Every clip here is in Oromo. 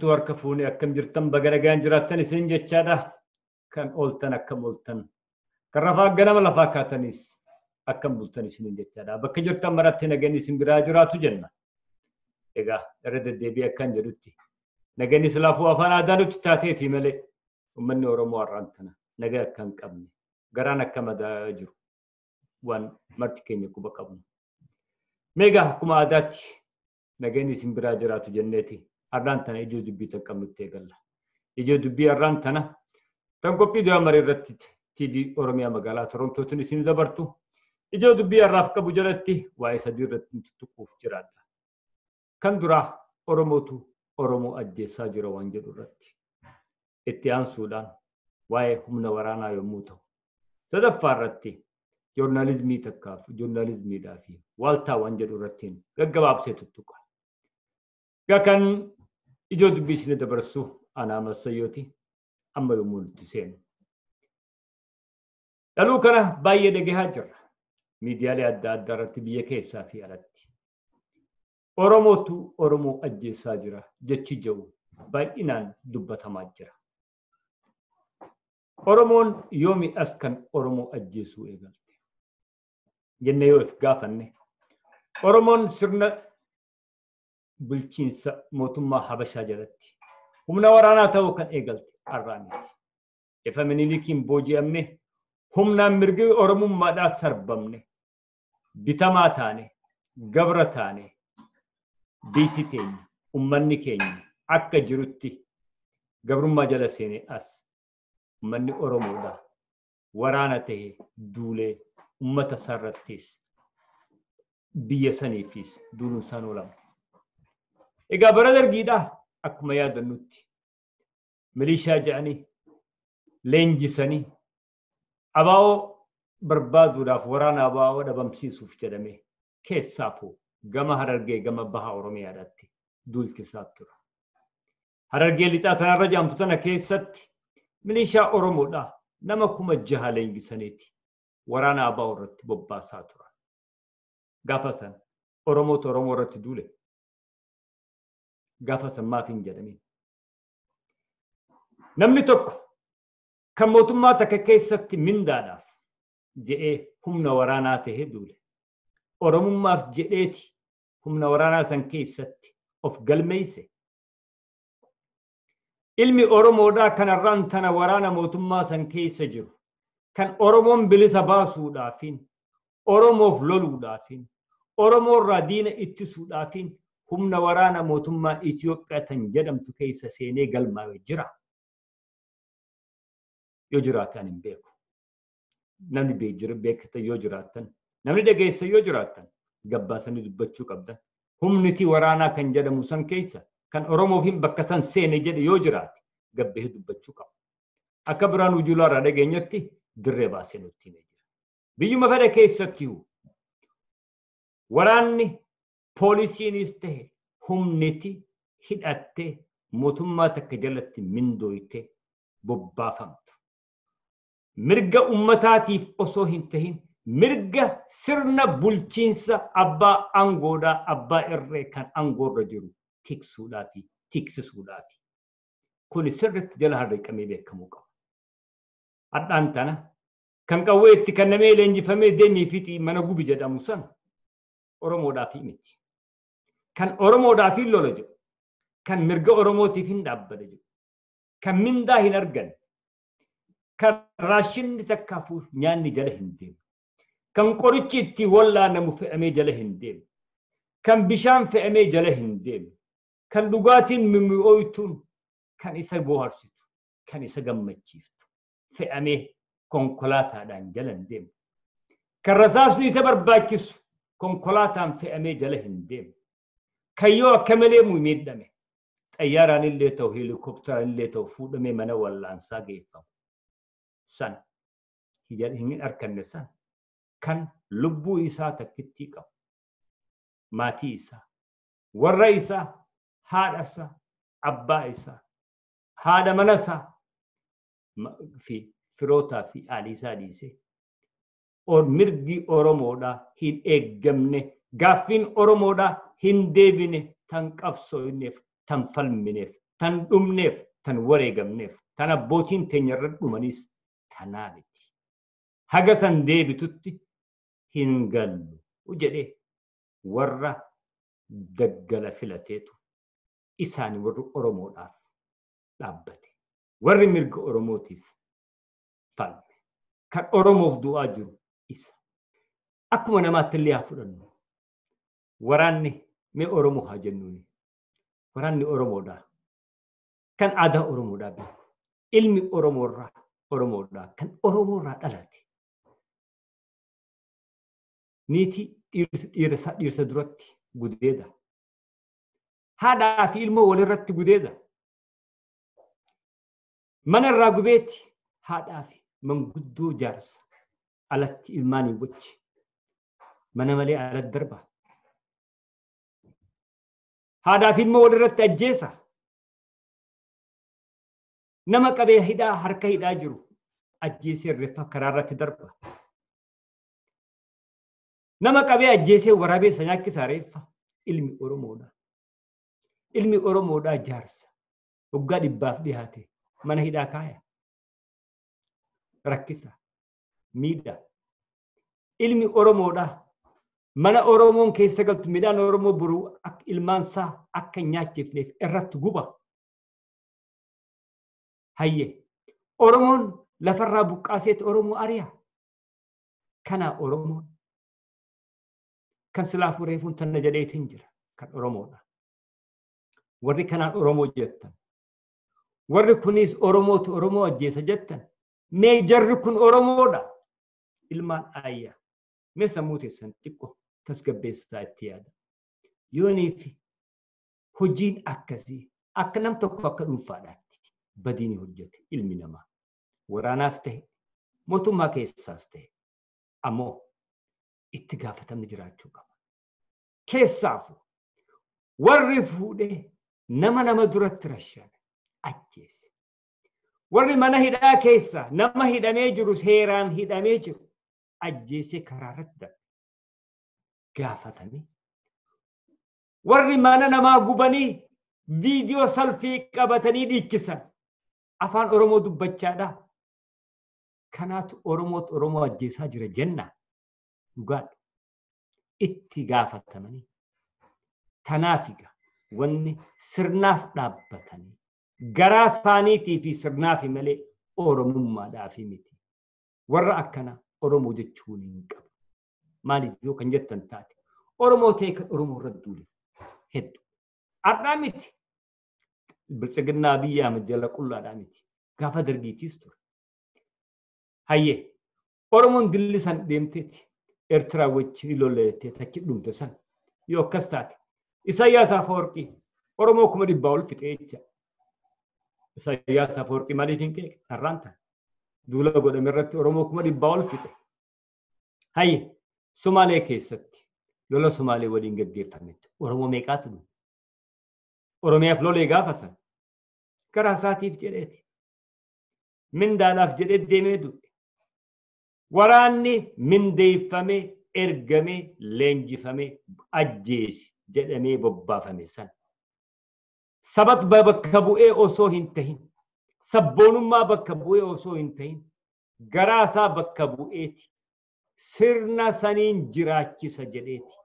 jirtu harka fuune akkam jirtan bagaragaan jiraattan isin jechaadha kan ooltan akkam ooltan kan rafaa ganama lafaa kaatanis akkam bultan isin jechaadha bakka jirtan maratti nagaan isin biraa jiraatu jenna egaa irra deddeebi'ee akkan jedhutti nagaan islaafuu afaan aadaanutti taateeti malee ummanni oromoo har'aantana nagaa akkan qabne garaan akka madaa jiru waan marti keenya quba qabnu meegaa akkuma aadaatti nagaan isin biraa jiraatu jenneeti har'aantana ijoo dubbii taqqabnutti eegalla ijoo dubbii har'aantana tan qophii dooyaa marii irratti TV Oromiyaa magaalaa Torontootiin isin dabartu ijoo dubbii har'aaf qabu jalatti waa'ee sadii irratti tuquuf jiraadha kan duraa oromootu oromoo ajjeesaa jira waan jedhu irratti itti aansuudhaan waa'ee humna waraanaa yommuu ta'u sadaffaa irratti joornaalizimii takkaaf joornaalizimiidhaa fi waaltaa waan jedhu irratti gaggabaabsee tuttuqa kan ijoo dubbii isin dabarsu Ahmed Sayyooti amma yommuu nuti seenu dhaluu kana baay'ee dhagahaa jirra miidiyaalee adda addaa irratti biyya keessaa fi alatti oromootu oromoo ajjeesaa jira jechi jedhu baay'inaan dubbatamaa jira oromoon yoomi as kan oromoo ajjeesuu eegalte jennee yoo if gaafanne oromoon sirna bulchiinsa mootummaa habashaa jalatti humna waraanaa ta'uu kan eegalte har'aaniti ifa minilikiin booji'amne humnaan mirgi oromummaadhaa sarbamne bitamaa taane gabra taane biitti teenya ummanni keenya akka jirutti gabrummaa jala seene as ummanni oromoodha waraana ta'e duulee ummata sarrattis biyya saniifis duuluun isaan oolama egaa bara dargiidha akkuma yaadannutti milishaa jedhanii leenjisanii abaa'oo barbaaduudhaaf waraana abaa'oo dhabamsiisuuf jedhame keessaafuu gama harargee gama baha oromiyaadhaatti duulchisaa tura harargee lixaa tanarra jaamtu tana keessatti milishaa oromoodha nama 6,000 leenjisaniiti waraana abaa'oo irratti bobbaasaa tura gaafa san oromootu oromoo irratti duule gaafa san maaf hin jedhamin namni tokko kan mootummaa takka keessatti mindaadhaaf jedhee humna waraanaa ta'ee duule oromummaaf jedheeti humna waraanaa san keessatti of galmeeyse ilmi oromoodhaa kanarraan tana waraana mootummaa san keessa jiru kan oromoon bilisa baasuudhaafiin oromoof loluudhaafiin oromoorraa diina ittisuudhaafiin humna waraana mootummaa Itoophiyaa tan jedhamtu keessa seenee galmaa'ee jira yoo jiraatan hin beeku namni beektan yoo jiraatan namni dhageessa yoo jiraatan gabbaasanii dubbachuu qabdan humniti waraanaa kan jedhamu san keessa kan oromoofiin bakka san seene jedhe yoo jiraate gabbee dubbachuu qaba akka biraan ujuulaa irraa dhageenyatti dirree baasee nutti himee jira biyyuma fedhe keessatti waraanni poolisiinis ta'e humniti hidhattee mootummaa takka jalatti mindooyte bobbaafamtu mirga ummataatiif osoo hin tahin mirga sirna bulchiinsa abbaa angoodhaa abbaa irree kan angoorra jiru tiksuudhaafi tiksisuudhaafi kun sirriitti jala harreeqamee beekamuu qaba hadhaan tana kan qawwee itti kennamee leenjifamee deemii fixii mana gubi jedhamu san oromoodhaaf miti kan oromoodhaaf lola jedhu kan mirga oromootiif hin dhaabbate jedhu kan mindaa hin arganne kan raashinni takkaafuu nyaanni jala hin deemu kan qorichi itti wallaanamu fe'amee jala hin deemu kan bishaan fe'amee jala hin deemu kan dhugaatiin mimi'ooytuun kan isa bohaarsitu kan isa gammachiiftu fe'amee konkolaataadhaan jala hin deemu kan rasaasni isa barbaachisu konkolaataan fe'amee jala hin deemu kayyoo akka malee miidhame xayyaaraan illee ta'u helikopteraan illee ta'u fuudhamee mana wallaansaa geeffamu san hin arkanne san kan lubbuu isaa takkitti qabu maatii isaa warra isaa haadha isaa abbaa isaa haadha mana isaa fi firootaa fi aalii isaa dhiisee mirgi oromoodhaa hin eeggamne gaaffiin oromoodhaa hin deebine tan qabsooyneef tan falmineef tan dhumneef tan wareegamneef tan abbootiin teenya irra dhumanis tanaa miti. Haga san deebitutti hin gallu jedhee warra daggala filateetu isaani warri Oromoodhaaf dhaabbate. Warri mirga Oromootiif falme. Kan Oromoof du'aa jiru isa. Akkuma namaatti illee haa fudhannu. Waraanni mee Oromoo haa jennuuni. Waraanni Oromoodhaa. Kan aadaa Oromoodhaa beeku. Ilmi Oromoodhaa kan Oromoorraa dhalate. Niitii dhiirsa duratti gudeeda. Haadhaa fi ilmoo walirratti gudeeda. Mana irraa gubeeti haadhaa fi manguddoo jaarsa alatti ilmaanii gochi. Mana malee alatti darba. Haadhaa fi ilmoo walirratti ajjeesa. Nama qabee hidhaa harka hidhaa jiru ajjeesee reeffa karaa irratti darba. Nama qabee ajjeesee waraabessa nyaakkisa reeffa ilmi Oromoodha. Ilmi Oromoodhaa jaarsa waggaa 100 dhiyaate mana hidhaa kaaya. Rakkisa miidha. Ilmi Oromoodhaa mana Oromoon keessa galtu midhaan Oromoo buruu akka ilmaansaa akka nyaachifneef irratti guba. Hayye Oromoon lafarraa buqqaaseeti Oromoo ari'a. Kana Oromoon kan silaafuu reefuun tanna jedheetiin jira kan Oromoodha. Warri kanaan Oromoo jettan. Warri kunis Oromootu Oromoo ajjeesa jettan. Mee jarri kun Oromoodha. Ilmaan ayyaa. Mee sammuu teessan xiqqoo tasgabbeessaa itti yaada. Yooniif hojiin akkasii akka nam tokko akka dhuunfaadhaatti badiini hojjete ilmi namaa. Waraanaas ta'e mootummaa keessaas ta'e ammoo itti gaafatamni jiraachuu qaba. Keessaafu warri fuudhee nama duratti rashaane ajjeese. Warri mana hidhaa keessa nama hidhamee jiru seeraan hidhamee jiru ajjeesee karaa irratti gaafatame. Warri mana namaa gubanii viidiyoo salfii qabatanii dhiichisan afaan Oromoo dubbachaadha. Kanaatu Oromoo ajjeesaa jira jenna. Dhugaadha. Itti gaafatamanii. Tanaafiga wanni sirnaaf dhaabbatanii garaa isaaniitii fi sirnaaf malee Oromummaadhaaf miti. Warra akkana Oromoo jechuun hin qabu. Maaliif yoo kan jettan taate Oromoo ta'e kan Oromoo irra duule hedduu. Addaa miti. Bilchiginnaa biyya Ahmed jala qullaadhaa miti. Gaafa dargiitiis ture. Hayyee Oromoon dilli san deemteeti. Eertiraa wajjin loleettee tachi dhumte san yoo akkas taate Isaayyaas Afeworqii Oromoo 100 ol fixee jecha. Isaayyaas Afeworqii maaliif hin qeeqe? Har'aan ta'a. Duula godhame irratti Oromoo 100 ol fixe. Hayyee Somaalee keessatti lola Somaalee waliin gaggeeffametti Oromoo meeqaatu dhume? Oromiyaaf lolee gaafa san karaa isaatiif jedheeti. Mindaadhaaf jedhee deemee du'e. Waraanni mindeeffamee ergamee leenjifamee ajjeesi jedhamee bobbaafame san. Sabat bakka bu'ee osoo hin tahin. Sabboonummaa bakka bu'ee osoo hin tahin. Garaasaa bakka bu'eeti. Sirna saniin jiraachisa jedheeti.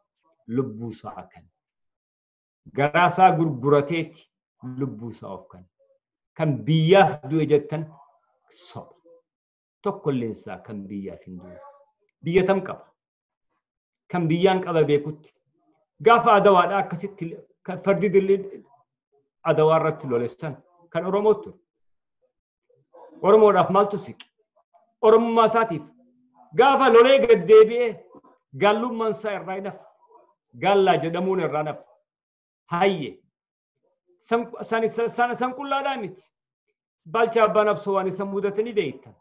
Lubbuusaa kan. Garaasaa gurgurateeti. Lubbuusaa of kan. Kan biyyaaf du'e jettan soba. Tokkolleensaa kan biyyaaf hin du'e. Biyya tam qaba. Kan biyyaan qaba beekutti. Gaafa adawaadhaa akkasitti kan fardi dilli adawaa irratti lolessan kan Oromootu. Oromoodhaaf maaltu siqi? Oromummaa isaatiif gaafa lolee gad deebi'ee gaallummaan isaa irraa hin hafu. Gaallaa jedhamuun irraa hin hafu. Hayyee. San qullaadhaa miti. Balcha abbaan absoo waan isa mudatanii beektan.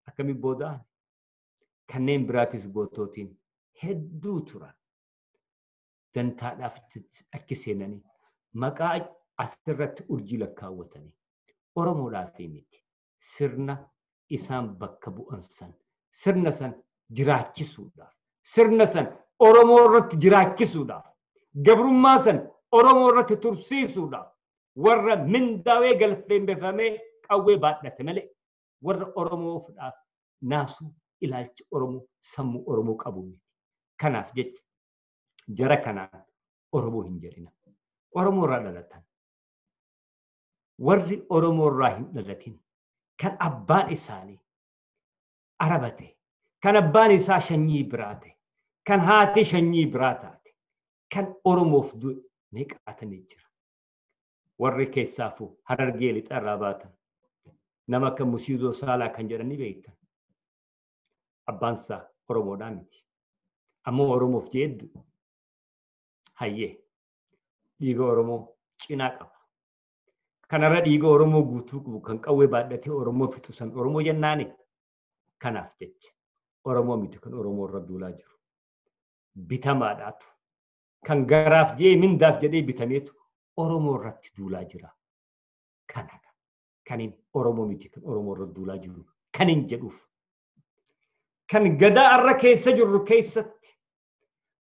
Akkamiin booda'an kanneen biraatis gootootiin hedduu turan. Dantaadhaaf achi seenanii maqaa asirratti urjii lakkaawwatanii Oromoodhaaf miti sirna isaan bakka bu'an san sirna san jiraachisuudhaaf sirna san Oromoo irratti jiraachisuudhaaf gabrummaa san Oromoo irratti tursiisuudhaaf warra mindaawee galfeen befamee qawwee baadhate malee warra Oromoo fudhaaf naasuu ilaalcha Oromoo sammuu Oromoo qabu miti. Kanaaf jecha jara kanaan Oromoo hin jedhina. Oromoo irraa dhalatan. Warri Oromoo irraa hin dhalatin kan abbaan isaanii Araba ta'e, kan abbaan isaa sanyii biraa ta'e, kan haati sanyii biraa taate, kan Oromoof du'e meeqaatanii jira. Warri keessaafuu Harargee lixa irraa baatan nama akka Musiidoo Saalaa kan jedhanii beektan. Abbaan isaa Oromoodhaa miti. Ammoo Oromoof jedhu hayyee dhiiga Oromoo cinaa qaba. Kanarra dhiiga Oromoo guutuu qabu kan qawwee baadhatee Oromoo fixu san Oromoo jennaani. Kanaaf jecha Oromoo miti kan Oromoo irra duulaa jiru. Bitamaadhaatu kan garaaf jee mindaaf jedhee bitameetu Oromoo irratti duulaa jira. Kanadha. Kanin Oromoo miti kan Oromoo irra duulaa jiru. Kanin jedhuuf. Kan gadaa irra keessa jirru keessatti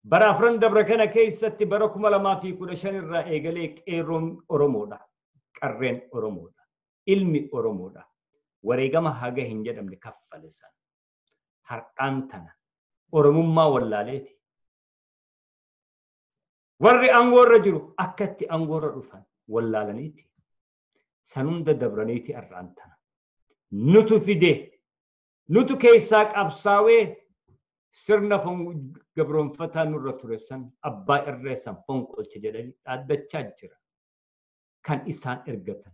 bara afran dabra kana keessatti bara 2015 irraa eegalee qeerroon Oromoodha. Qarreen Oromoodha. Ilmi Oromoodha. Wareegama haga hin jedhamne kaffalesan. Har'aan tana Oromummaa wallaaleeti. Warri aangoorra jiru akkatti aangoorra dhufan wallaalaniiti. Sanunda dabraniiti har'aan tana. Nutu fidee nutu keessaa qabsaawee sirna gabroonfataa nurra ture san abbaa irree san fonqolche jedhanii dhaaddachaa jira. Kan isaan ergatan,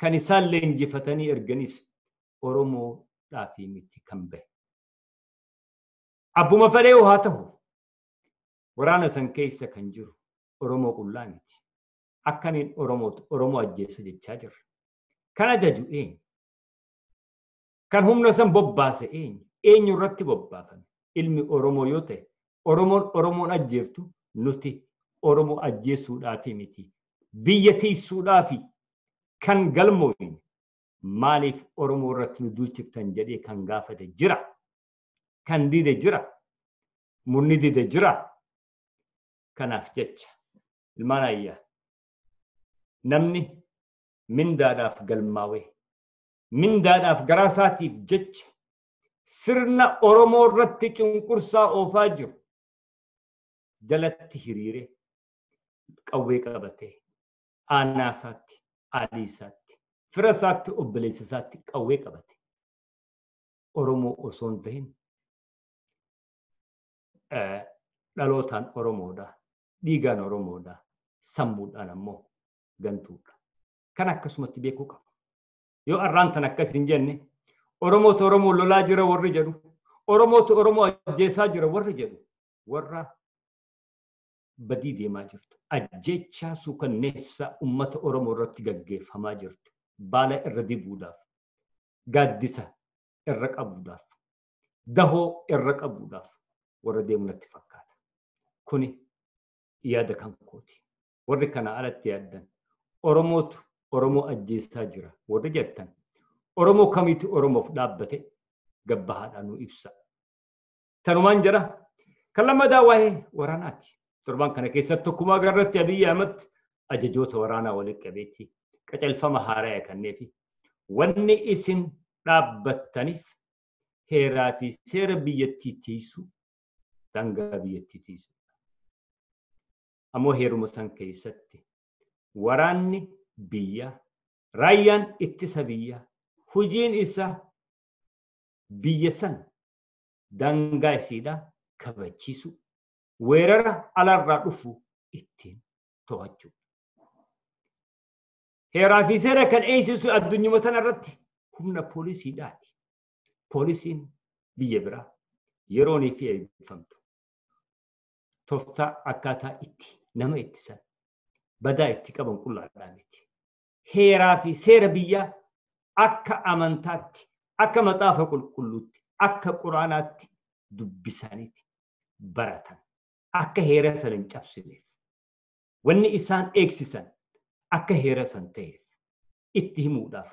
kan isaan leenjifatanii erganis Oromoodhaa fi miti kan bahe. Abbuma fedhee haa ta'u waraana san keessa kan jiru Oromoo qullaa miti. Akkaniin Oromoo ajjeessa jechaa jirra. Kan ajaju eenyu? Kan humna san bobbaase eenyu? Eenyu irratti bobbaafame? Ilmi Oromoo yoo ta'e Oromoon ajjeeftu nuti Oromoo ajjeessuudhaafi miti. Biyya tiisuudhaafi kan galmooyin maaliif Oromoo irratti nu duulchiftan jedhee kan gaafate jira. Kan dide jira. Murni dide jira. Kanaaf jecha ilmaan ayyaa namni mindaadhaaf galmaawee mindaadhaaf garaa isaatiif jecha sirna Oromoo irratti cunqursaa oofaa jiru jalatti hiriire qawwee qabatee aanaa isaatti aalii isaatti fira isaatti obboleessa isaatti qawwee qabate Oromoo osoo hin ta'in dhalootaan Oromoodha. Dhiigaan Oromoodha. Sammuudhaan ammoo gantuudha. Kan akkasumatti beekuu qaba. Yoo har'aan tan akkas hin jenne Oromootu Oromoo lolaa jira warri jedhu, Oromootu Oromoo ajjeesaa jira warri jedhu, warra badii deemaa jirtu. Ajjechaa suukanneessaa uummata Oromoo irratti gaggeeffamaa jirtu. Baala irra dibuudhaaf, gaaddisa irra qabuudhaaf, dahoo irra qabuudhaaf warra deemu natti fakkaata. Kuni yaada kan kooti. Warri kana alatti yaaddan Oromootu Oromoo ajjeesaa jira warri jettan Oromoo kamiitu Oromoof dhaabbate gabbahaadhaan nu ibsa. Tanumaan jira kan lammadaa waa'ee waraanaati. Torban kana keessatti tokkumaa garratti Abiyyi Ahmed ajajoota waraanaa waliin qabeetti qacelfama haaraa kanneefi wanni isin dhaabbattaniif heeraa fi seera biyyattii tiisu dangaa biyyattii tiisu. Ammoo heeruma san keessatti waraanni biyya raayyaan ittisa biyya hojiin isaa biyya san dangaa isiidha kabachiisu weerara alarraa dhufu ittiin to'achuu. Heeraa fi seera kan eegsisu addunyuma tana irratti humna poolisiidhaati. Poolisiin biyya biraa yeroonii fi eebbifamtu. Tooftaa akkaataa itti nama ittisan badaa itti qaban qullaadhaa miti. Heeraa fi seera biyyaa akka amantaatti, akka maxaafa qulqulluutti, akka quraanaatti dubbisaniiti baratan. Akka heera san hin cabsineef. Wanni isaan eegsisan akka heera san ta'eef itti himuudhaaf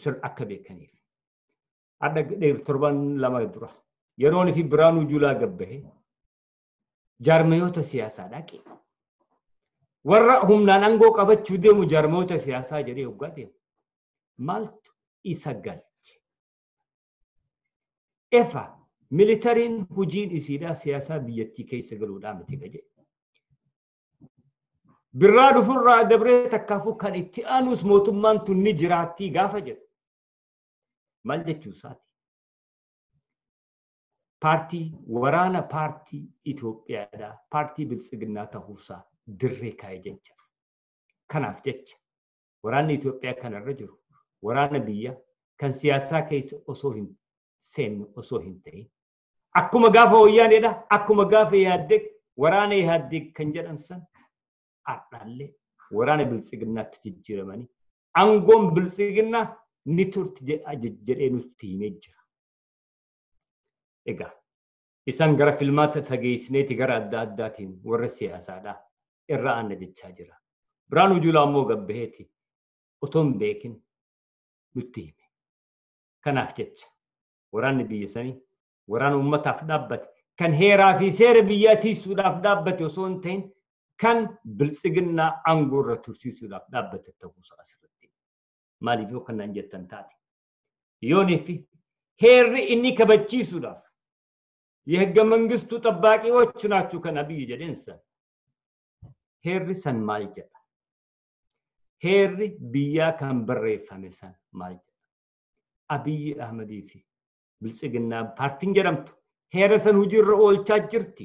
sir akka beekaniif. Adda torban lama dura yeroon fi Biraanuu Juulaa gabbahe jaarmayoota siyaasaa dhaqe. warra humnaan aangoo qabachuu deemu jaarmoota siyaasaa jedhee hoggaa deemu. Maaltu isa galche? Efa militariin hojiin isiidhaa siyaasaa biyyattii keessa galuudhaa miti gaje. Birraa dhufurraa dabree takkaafuu kan itti aanus mootummaan tun ni jiraattii gaafa jedhu. Maal jechuusaati? Paartii waraana paartii Itoophiyaadhaa paartii biltsiginnaa ta'uusaa dirree kaa'e jecha. Kanaaf jecha waraanni Itoophiyaa kanarra jiru waraana biyya kan siyaasaa keessa osoo hin seenne osoo hin ta'in. Akkuma gaafa wayyaaneedha akkuma gaafa yaaddee waraana yaaddee kan jedhan san adhaallee waraana biltsiginnaatti jijjiiramanii aangoon biltsiginnaa ni turti jedhee nutti himee jira. Egaa isaan gara filmaata fageessineeti gara adda addaatiin warra siyaasaadhaa irra aanna jechaa jira. Biraanuu Juulaa immoo gabbaheeti otoo hin beekin nutti hime. Kanaaf jecha waraanni biyya sanii waraana uummataaf dhaabbate kan heeraa fi seera biyyaa tiisuudhaaf dhaabbate osoo hin ta'in kan biltsiginnaa aangoo irra tursiisuudhaaf dhaabbate ta'uusaa asirratti. Maaliif yoo kanaan jettan taate? Yoonii fi heerri inni kabachiisuudhaaf የህገ መንግስቱ ጠባቂዎች ናችሁ ከነብይ ጀደንሰን ሄሪ ሰን ማልጀ ሄሪ ቢያ ካን በረፈመሰን ማልጀ አብይ አህመድ ይፊ ብልጽግና ፓርቲን ጀረምቱ ሄረሰን ሁጅር ኦልቻ ጅርቲ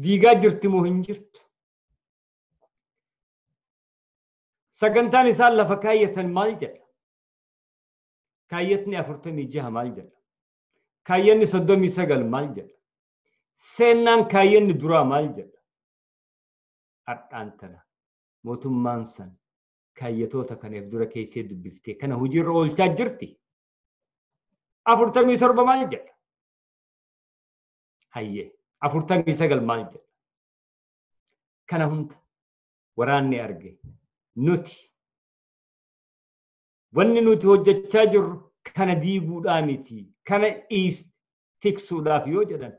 ዲጋ ጅርቲ ሞህንጅርት ሰገንታን ይሳለፈ ካየተን ማልጀ كايتني أفرتني جها مالجل كايني صدومي سجل مالجل سنان كايني درا مالجل أنتنا موتم مانسن كايتوتا كان يفدر كيسي دبفتي كان هجي رول تاجرتي أفرتني تربة مالجل هيه أفرتني سجل مالجل كان هنت وراني أرجع نوتي wanni nuti hojjechaa jirru kana diiguudhaa miti kana tiksuudhaaf yoo jedhan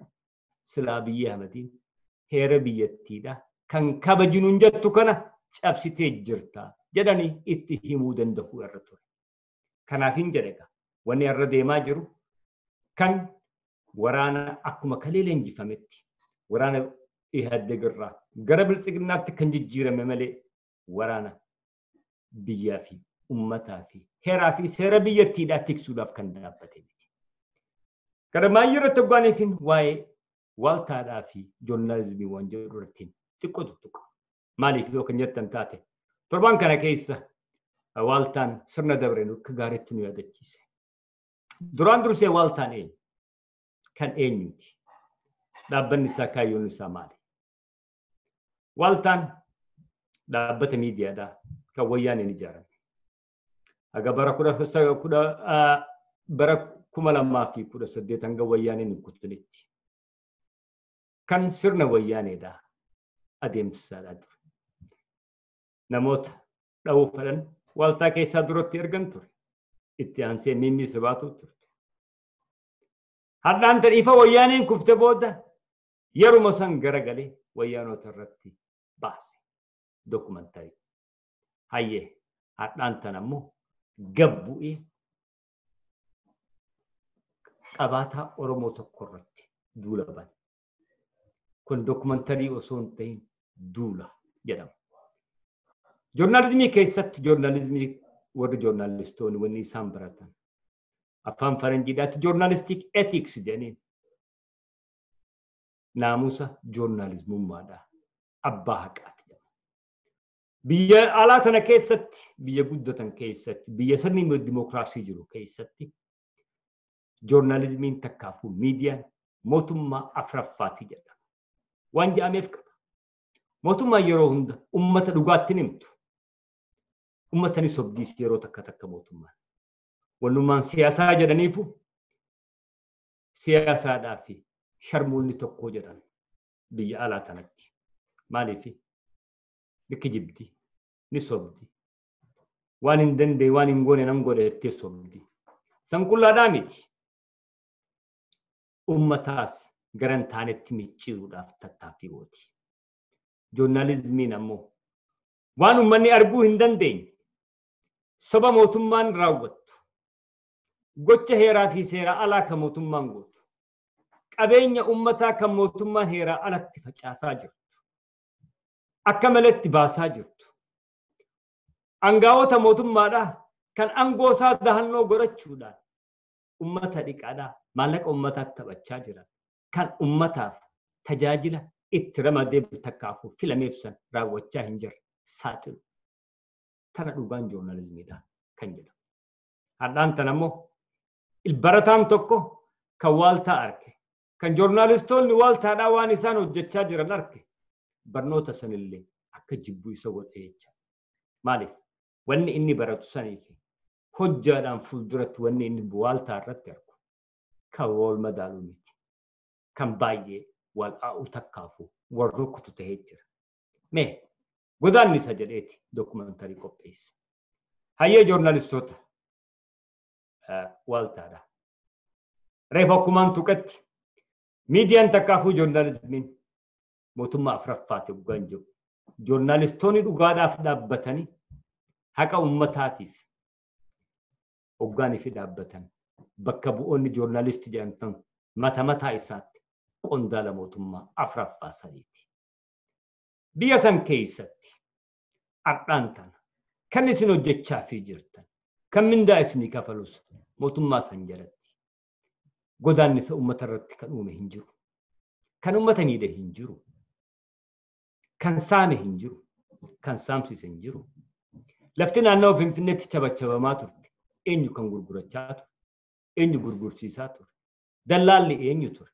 silaa biyya Ahmediin heera biyyattiidha kan kabajinuun jettu kana cabsitee jirta jedhanii itti himuu danda'u irra ture. Kanaaf hin jedhega wanni irra deemaa jiru kan waraana akkuma kalee leenjifametti waraana ihaddeegirraa gara biltsiginnaatti kan jijjiirame malee waraana biyyaa fi ummataa fi heeraa fi seera biyyattiidhaa tiksuudhaaf kan dhaabbate miti. Kana maayyira toggaaniifin waa'ee waaltaadhaa fi joornaalizimii waan jedhu irratti xiqqoo tuttuqa. Maaliif yoo kan jettan taate torban kana keessa waaltaan sirna dabreen akka gaariitti nu yaadachiise. Duraan dursee waaltaan eenyu? Kan eenyuti? Dhaabbanni isaa kaayyoon isaa maali? Waaltaan dhaabbata miidiyaadhaa kan wayyaaneen ijaarame. Aga bara kuma lamaa fi kudha saddeet hanga wayyaaneen kuttunitti kan sirna wayyaaneedha adeemsisaadhaa ture. Namoota dha'uu fedhan waaltaa keessaa duratti ergan ture. Itti aansee mimmi sibaatu turte. Hadhaan tan ifa wayyaaneen kufte booda yeruma san garagalee wayyaanota irratti baase dokumentari. Hayyee hadhaan tan ammoo gabbu'ee qabaataa Oromoo tokko irratti duula bane. Kun dokumantarii osoo hin ta'in duula jedhama. Joornaalizimii keessatti joornaalizimii warri joornaalistoonni wanni isaan baratan afaan faranjiidhaatti joornaalistik etiks jedhaniin naamusa joornaalizmummaadha abbaa haqaati. Biyya alaa tana keessatti biyya guddatan keessatti biyya sirni dimookiraasii jiru keessatti joornaalizimiin takkaafuu miidiyaan mootummaa afraffaati jedhama. Waan jedhameef qaba. Mootummaan yeroo hunda ummata dhugaatti himtu. Ummatani sobdiis yeroo takka mootummaan. Wannummaan siyaasaa jedhaniifu siyaasaadhaa fi sharmuulli tokko jedhan biyya alaa tanatti. Maaliif? Bikki jibdi ni sobdi. Waan hin dandeenye waan hin goone nan godhe jettee sobdi. San qullaadhaa miti. Ummataas garan taanetti micciiruudhaaf tattaaffii gooti. joornaalizimiin ammoo waan uummanni arguu hin dandeenye soba mootummaan raawwattu gocha heeraa fi seeraa alaa kan mootummaan gootu qabeenya uummataa kan mootummaan heeraa alatti facaasaa jirtu akka maletti baasaa jirtu aangaa'ota mootummaadhaa kan aangoosaa dahannoo godhachuudhaan ummata dhiqaadhaa maallaqa ummataatti taphachaa jiran kan ummataaf tajaajila itti ramadee takkaafuu filameefsan raawwachaa hin jirre saaxilu tana dhugaan joornaalizimiidha kan jedhamu. Har'aan tan ammoo barataan tokko kan waaltaa arge kan joornaalistoonni waaltaadhaa waan isaan hojjechaa jiran arge barnoota sanillee akka jibbuu isa godhe jecha. Maaliif wanni inni baratu saniifi hojjaadhaan fuulduratti wanni inni waaltaa irratti argu kan wal madaaluu miti kan baay'ee wal aa'uu takkaafu wal rukkutu ta'ee jira. Mee godaanni isa jedheeti dookumantarii qopheesse. Hayyee joornaalistoota waaltaadha. Reefa akkumaan tuqatti miidiyaan takkaafuu joornaalizimiin mootummaa afuraffaati hoggaan jiru. Joornaalistoonni dhugaadhaaf dhaabbatanii haqa uummataatiif hoggaanii fi dhaabbatan bakka bu'oonni joornaalistii jedhamtan mata mataa isaatti qondaala mootummaa afuraffaa sadiiti. Biyya san keessatti har'aan tana kan isin hojjechaa fi jirtan kan mindaa isinii kafalus mootummaa san jalatti godaannisa uummata irratti kan uume hin jiru. Kan uummata miidhe hin jiru. Kan saame hin jiru. Kan saamsise hin jiru. Lafti naannoo Finfinneetti chabachabamaa turte eenyu kan gurgurachaa ture? Eenyu gurgursiisaa ture? Dallaalli eenyu ture?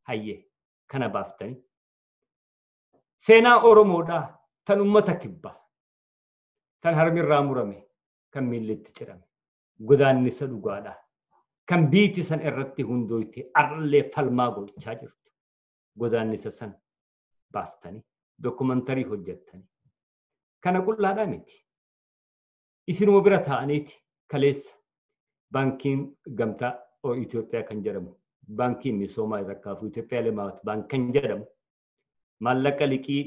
Hayyee kana baaftanii seenaa Oromoodhaa tan uummata kibbaa tan harmirraa murame kan miilletti cirame godaannisa dhugaadhaa kan biiti san irratti hundooyte arallee falmaa gochaa jirtu godaannisa san baaftanii dookumantarii hojjettanii kana qullaadhaa miti. Isinuma bira ta'aniiti kaleessa baankiin gamtaa Itoophiyaa kan jedhamu baankiin misoomaa irrakkaafu Itoophiyaa Limaat baankan jedhamu maallaqa liqii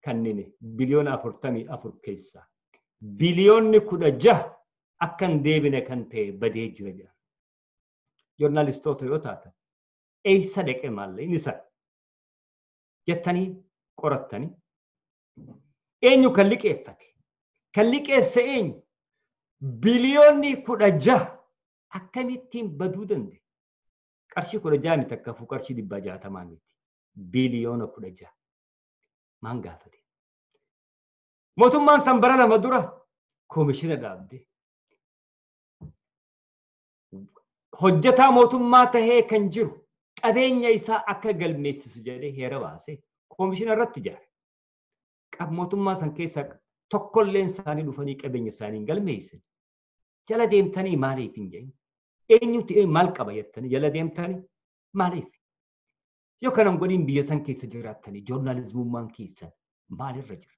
kanneen biliyoona 44 keessaa biliyoonni 16 akkan deebine kan ta'e badee jira jedha. Joornaalistoota yoo taatan eessa dhaqe maalleen isa jettanii qorattanii eenyu kan liqeeffate kan liqeesse eenyu biliyoonni 16 akkamittiin baduu danda'e qarshii 16 miti akkafuu qarshii 160 miti biliyoona 16 maan gaafate mootummaan san bara lama dura koomishina dhaabde hojjetaa mootummaa tahee kan jiru qabeenya isaa akka galmeessisu jedhee heera baase koomishina irratti ijaare mootummaa san keessaa tokkolleen isaanii dhufanii qabeenya isaanii galmeessan jala deemtanii maaliif hin jedhin eenyuti maal qaba jettanii jala deemtanii maaliif yoo kanan godhin biyya san keessa jiraattanii joornaalizimummaan keessan maalirra jira.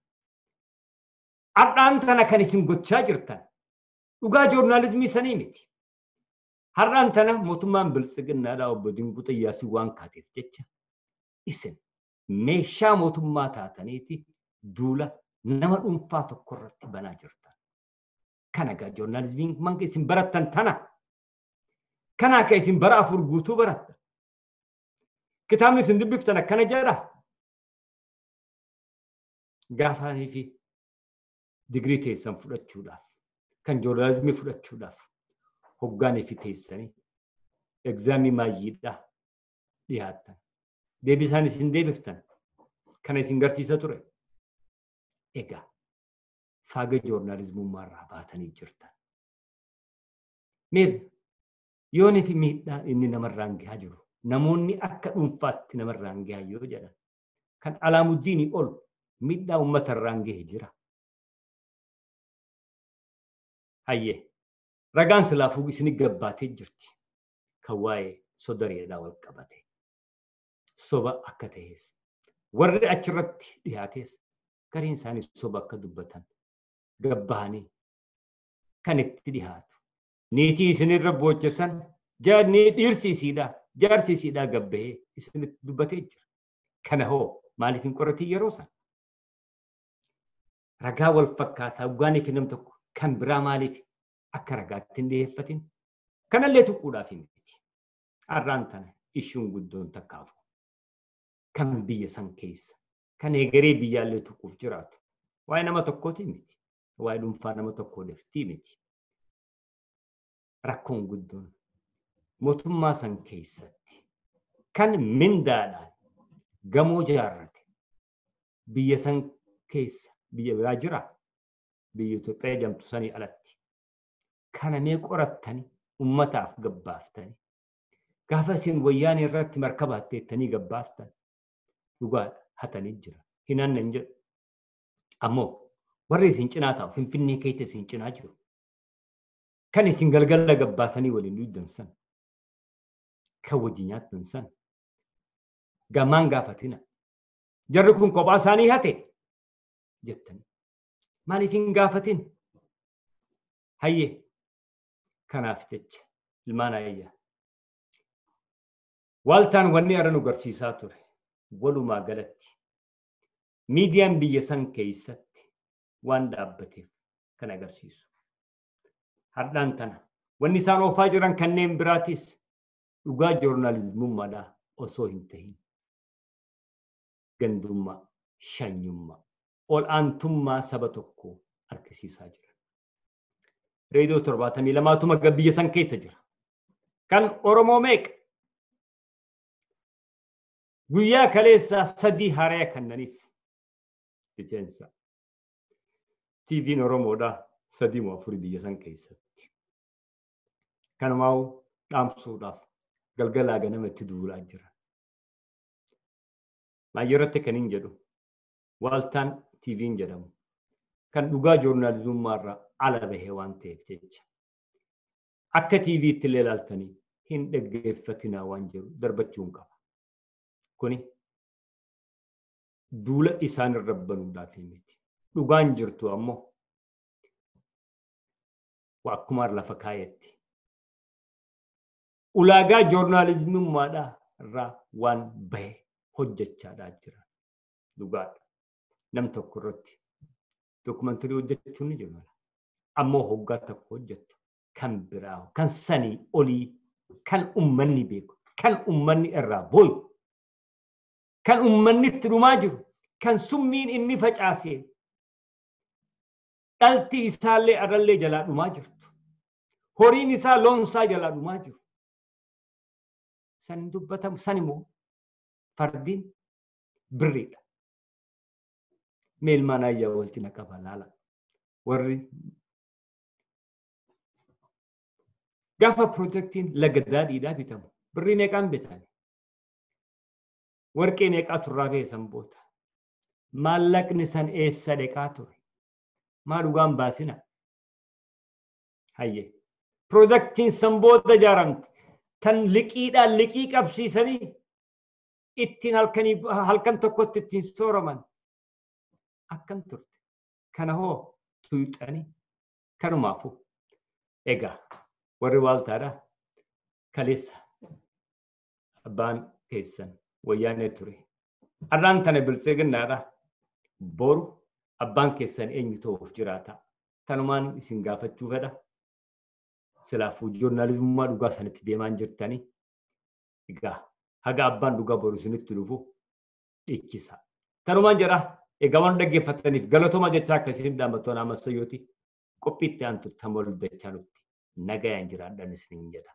Har'aan tana kan isin gochaa jirtan dhugaa joornaalizimii sanii miti. Har'aan tana mootummaan biltsiginnaadhaa obbo Dinquu Xiyyaasii waan kaateef jecha isin meeshaa mootummaa taataniiti duula nama dhuunfaa tokko irratti banaa jirtan. Kana gaa joornaalizimiin manka isin barattan tana. Kana akka isin bara 4 guutuu barattan. Kitaabni isin dubbiftan akkana jedha. Gaafaanii fi digrii teessan fudhachuudhaaf kan joornaalizimii fudhachuudhaaf hoggaanii fi teessanii egzaamii maayyiidhaa dhiyaattan. Deebisaan isin deebiftan kana isin garsiisa ture. Egaa faaga joornaalizimummaarraa baatanii jirtan. Mee yoonii fi miidhaa inni namarraan gahaa jiru namoonni akka dhuunfaatti namarraan gahaa yoo jedhan kan Alaamuddinii ol miidhaa uummatarraan gahee jira. Hayyee ragaan silaafuu isin gabbaatee jirti kan waa'ee sodareedhaa wal qabate soba akka ta'es warri achirratti dhiyaates gariin isaanii soba akka dubbatan gabbahanii kan itti dhiyaatu niitii isinirra boochesan jaarni dhiirsi isiidhaa jaarsi isiidhaa gabbahee isinitti dubbatee jira. Kana hoo maaliif hin qoratin yeroo san ragaa wal fakkaataa ugaanii fi nam tokko kan biraa maaliif akka ragaatti hin dhiyeeffatin kanallee tuquudhaaf miti. Arraan tana ishiin guddoon takkaafu kan biyya san keessa kan egeree biyyaallee tuquuf jiraatu waa'ee nama tokkooti miti. Waa'ee dhuunfaa nama tokkoo deftii miti. Rakkoon guddoon mootummaa san keessatti kan mindaadhaan gamoo jaarrate biyya san keessa biyya biraa jira. Biyya Itoophiyaa jamtu sanii alatti kana mee qorattanii ummataaf gabbaaftanii gaafa isin wayyaanii irratti markaba hatteettanii gabbaaftan dhugaadha hatanii jira. Hinanna hin jedhu. Ammoo warri isin cinaa taa'u Finfinnee keessa isin cinaa jiru. Kan isin galgala gabbaatanii waliin dhudhan san kan wajji nyaattan san gamaan gaafatina. Jarri kun kophaa isaanii hate jettanii maaliif hin gaafatin? Hayyee kanaaf jecha ilmaan ayyaa waaltaan wanni ara nu garsiisaa ture walumaa galatti miidiyaan biyya san keessatti waan dhaabbateef kan agarsiisu. Hardhaan tana wanni isaan oofaa jiran kanneen biraatis dhugaa joornaalizimummaadhaa osoo hin ta'in gandummaa, shanyummaa, ol aantummaa saba tokkoo argisiisaa jira. Reediyoo 72 biyya san keessa jira. Kan Oromoo meeqa? Guyyaa kaleessaa 3 haree kannaniif jecheensa. TV'n Oromoodhaa 3-4 biyya san keessatti. Kanumaa dhaamsuudhaaf galgalaa ganama itti duulaa jira. Maayirratti kan hin jedhu waaltaan TV'n jedhamu kan dhugaa joornaalizimummaarraa ala bahee waan ta'eef jecha akka TV'tti illee ilaaltanii hin dhaggeeffatinaa waan jiru darbachuun qaba. Kuni duula isaan irra banuudhaaf miti. Dhugaan jirtu ammoo akkuma lafa kaayetti ulaagaa joornaalizimummaadhaa irraa waan bahe hojjechaadhaa jira. Dhugaadha. Nam tokko irratti dokumantarii hojjechuun ni jira. Ammoo hoggaa tokko hojjettu kan biraa kan sanii olii kan ummanni beeku kan ummanni irraa booyu kan ummanni itti dhumaa jiru kan summiin inni facaasee dhalti isaallee arrallee jalaa dhumaa jirtu horiin isaa loonsaa jalaa dhumaa jiru san dubbatamu san immoo fardiin birriidha. Meelmaan ayyaa walti naqaba laala warri gaafa pirootektiin laga daadhiidhaa bitamu birrii meeqaan bitani? Warqee meeqaa turraa beesan boota? Maallaqni san eessa dheqaa ture? Maa dhugaan baasina? Hayyee pirootektiin san booda jaaramte tan liqiidhaan liqii qabsiisanii ittiin halkan tokkotti ittiin sooraman akkam turte? Kana hoo tuyxanii kanumaafu egaa warri waaltaadha kaleessa abbaan keessan wayyaanee ture. Arraan tana bilcheeginnaadha boru abbaan keessan eenyu ta'uuf jiraata. Tanumaan isin gaafachuu fedha. Silaafuu joornaalizimummaa dhugaa sanitti deemaan jirtanii egaa haga abbaan dhugaa boru isinitti dhufu dhiichisa. Tanumaan jedha egaa waan dhaggeeffataniif galatooma jechaa akka isin dhaammattoon Ahmed Sayyooti qophiitti aantu tamol dachaa nutti nagayaan jiraadhaan isiniin jedha.